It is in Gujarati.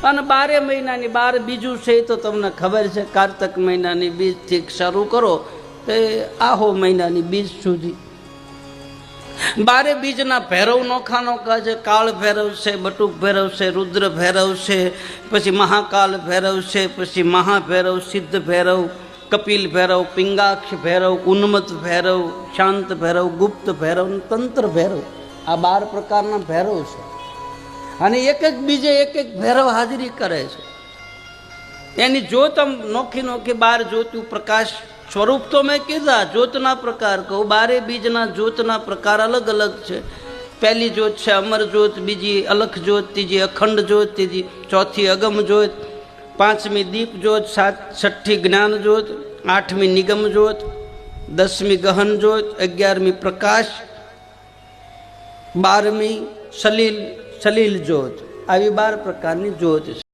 અને 12 મહિનાની 12 બીજું છે તો તમને ખબર છે, કારતક મહિનાની બીજથી શરૂ કરો તે આહો મહિનાની બીજ સુધી 12 બીજના ભૈરવ નોખા નોખા છે. કાળ ભૈરવ છે, બટુક ભૈરવ છે, રુદ્ર ભૈરવ છે, પછી મહાકાલ ભૈરવ છે, પછી મહાભૈરવ, સિદ્ધ ભૈરવ, કપિલ ભૈરવ, પિંગાક્ષ ભૈરવ, ઉન્મત્ત ભૈરવ, શાંત ભૈરવ, ગુપ્ત ભૈરવ, તંત્ર ભૈરવ. આ 12 પ્રકારના ભૈરવ છે. અને એક એક બીજે એક એક ભૈરવ હાજરી કરે છે. એની જ્યોત આમ નોખી નોખી 12 જ્યોતું પ્રકાશ સ્વરૂપ તો મેં કીધા, જ્યોતના પ્રકાર કહું. 12 બીજના જ્યોતના પ્રકાર અલગ અલગ છે. પહેલી જ્યોત છે અમર જ્યોત, બીજી અલખ જ્યોત, ત્રીજી અખંડ જ્યોત, ત્રીજી ચોથી અગમ જ્યોત, પાંચમી દીપ જ્યોત, છઠ્ઠી જ્ઞાન જ્યોત, આઠમી નિગમ જ્યોત, 10મી ગહન જ્યોત, 11મી પ્રકાશ, 12મી સલીલ જ્યોત. આવી 12 પ્રકારની જ્યોત છે.